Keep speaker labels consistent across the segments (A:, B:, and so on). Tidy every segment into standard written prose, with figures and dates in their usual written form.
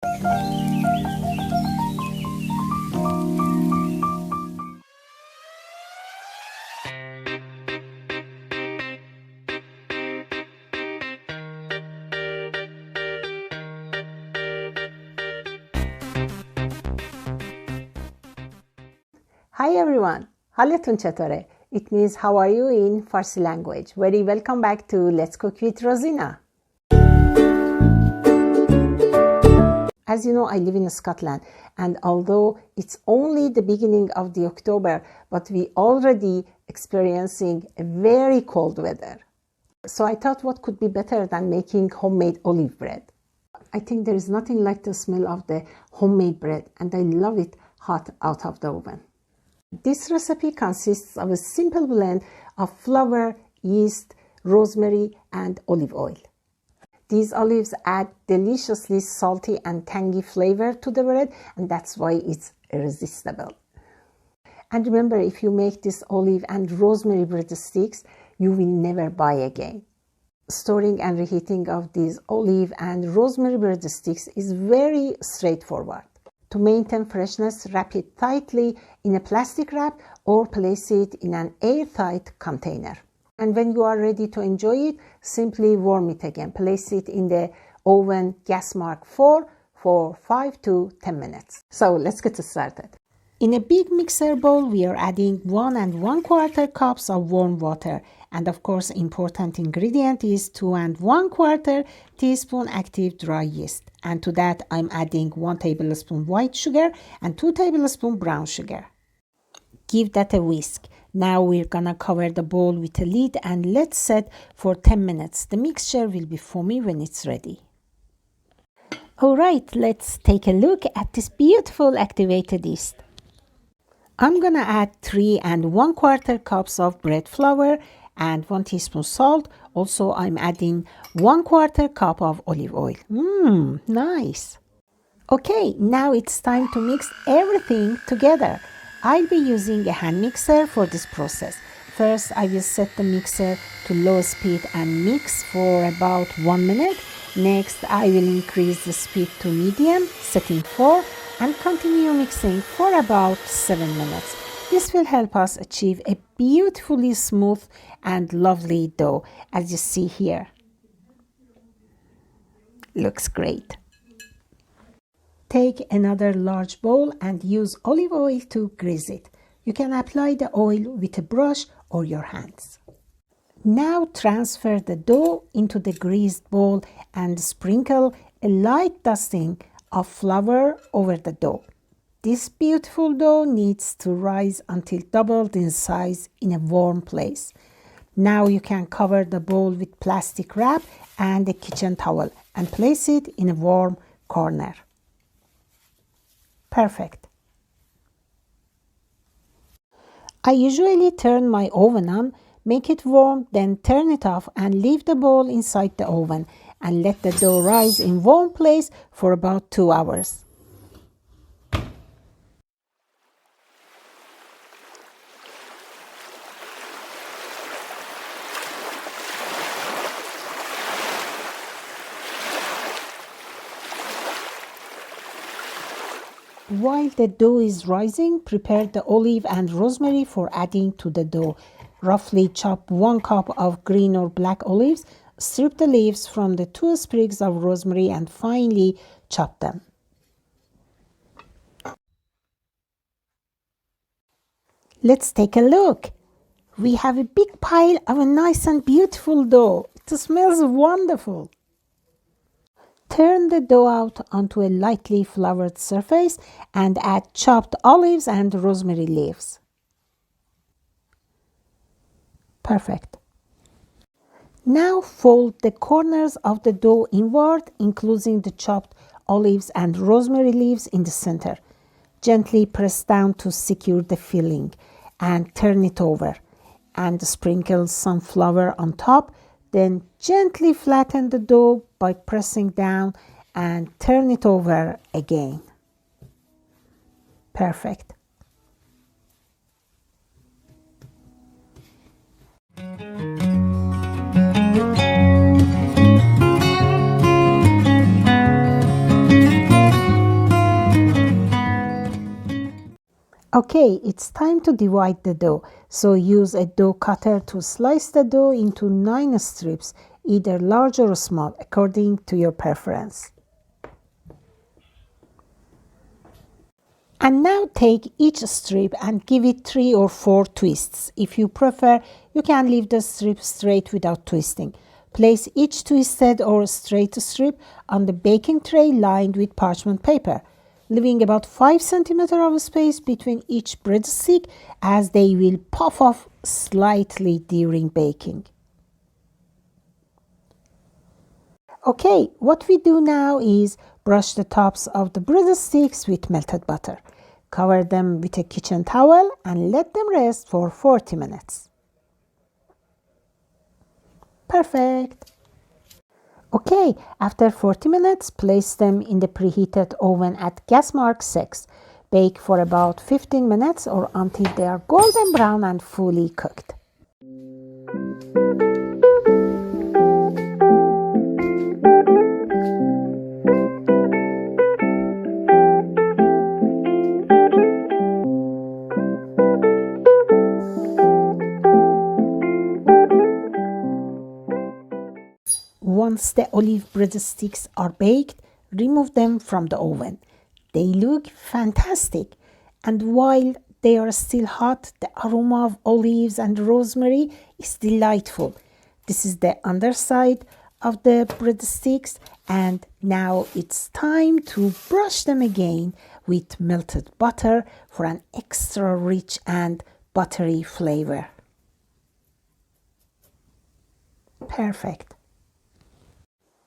A: Hi everyone, حالتون چطوره؟ It means how are you in Farsi language. Very welcome back to Let's Cook with Rozina. As you know, I live in Scotland, and although it's only the beginning of the October, but we already experiencing a very cold weather. So I thought what could be better than making homemade olive bread. I think there is nothing like the smell of the homemade bread, and I love it hot out of the oven. This recipe consists of a simple blend of flour, yeast, rosemary, and olive oil. These olives add deliciously salty and tangy flavor to the bread, and that's why it's irresistible. And remember, if you make this olive and rosemary breadsticks, you will never buy again. Storing and reheating of these olive and rosemary breadsticks is very straightforward. To maintain freshness, wrap it tightly in a plastic wrap or place it in an airtight container. And when you are ready to enjoy it, simply warm it again. Place it in the oven gas mark 4 for 5 to 10 minutes. So let's get started. In a big mixer bowl, we are adding 1 1/4 cups of warm water. And of course, important ingredient is 2 1/4 teaspoon active dry yeast. And to that, I'm adding 1 tablespoon white sugar and 2 tablespoon brown sugar. Give that a whisk. Now we're gonna cover the bowl with a lid and let's set for 10 minutes. The mixture will be foamy when it's ready. Alright, let's take a look at this beautiful activated yeast. I'm gonna add 3 1/4 cups of bread flour and 1 teaspoon salt. Also, I'm adding 1/4 cup of olive oil. Nice. Okay, now it's time to mix everything together. I'll be using a hand mixer for this process. First, I will set the mixer to low speed and mix for about 1 minute. Next, I will increase the speed to medium, setting 4, and continue mixing for about 7 minutes. This will help us achieve a beautifully smooth and lovely dough, as you see here. Looks great. Take another large bowl and use olive oil to grease it. You can apply the oil with a brush or your hands. Now transfer the dough into the greased bowl and sprinkle a light dusting of flour over the dough. This beautiful dough needs to rise until doubled in size in a warm place. Now you can cover the bowl with plastic wrap and a kitchen towel and place it in a warm corner. Perfect. I usually turn my oven on, make it warm, then turn it off and leave the bowl inside the oven and let the dough rise in warm place for about 2 hours. While the dough is rising, prepare the olive and rosemary for adding to the dough. Roughly chop 1 cup of green or black olives, strip the leaves from the 2 sprigs of rosemary and finely chop them. Let's take a look. We have a big pile of a nice and beautiful dough. It smells wonderful. Turn the dough out onto a lightly floured surface and add chopped olives and rosemary leaves. Perfect. Now fold the corners of the dough inward, including the chopped olives and rosemary leaves in the center. Gently press down to secure the filling and turn it over and sprinkle some flour on top. Then gently flatten the dough by pressing down and turn it over again. Perfect. Okay, it's time to divide the dough. So use a dough cutter to slice the dough into 9 strips, either large or small, according to your preference. And now take each strip and give it 3 or 4 twists. If you prefer, you can leave the strip straight without twisting. Place each twisted or straight strip on the baking tray lined with parchment paper, leaving about 5 centimeters of space between each breadstick, as they will puff off slightly during baking. Okay, what we do now is brush the tops of the breadsticks with melted butter. Cover them with a kitchen towel and let them rest for 40 minutes. Perfect. Okay, after 40 minutes, place them in the preheated oven at gas mark 6. Bake for about 15 minutes or until they are golden brown and fully cooked. Once the olive breadsticks are baked, remove them from the oven. They look fantastic, and while they are still hot, the aroma of olives and rosemary is delightful. This is the underside of the breadsticks, and now it's time to brush them again with melted butter for an extra rich and buttery flavor. Perfect.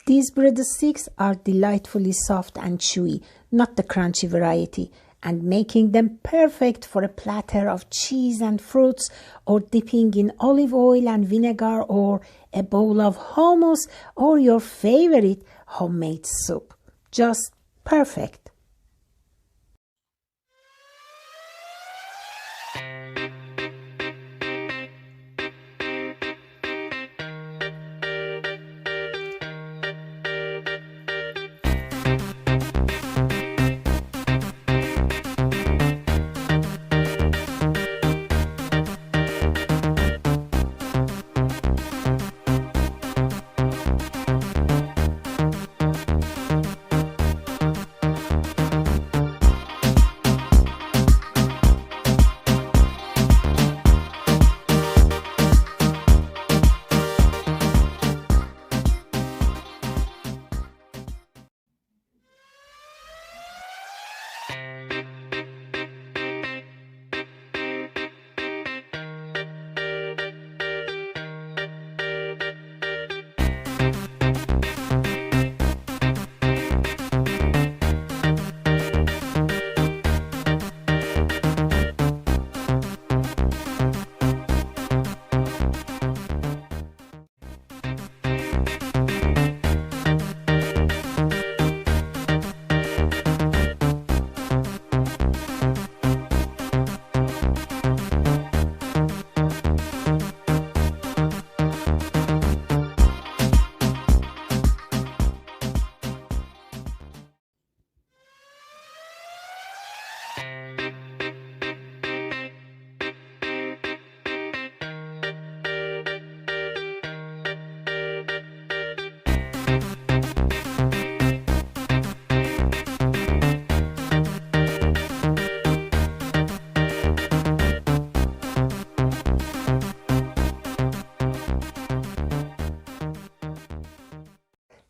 A: These breadsticks are delightfully soft and chewy, not the crunchy variety, and making them perfect for a platter of cheese and fruits, or dipping in olive oil and vinegar, or a bowl of hummus, or your favorite homemade soup. Just perfect.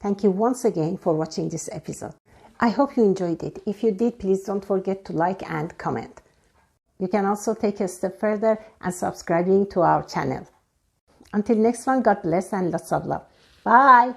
A: Thank you once again for watching this episode. I hope you enjoyed it. If you did, please don't forget to like and comment. You can also take a step further and subscribing to our channel. Until next one, God bless and lots of love. Bye.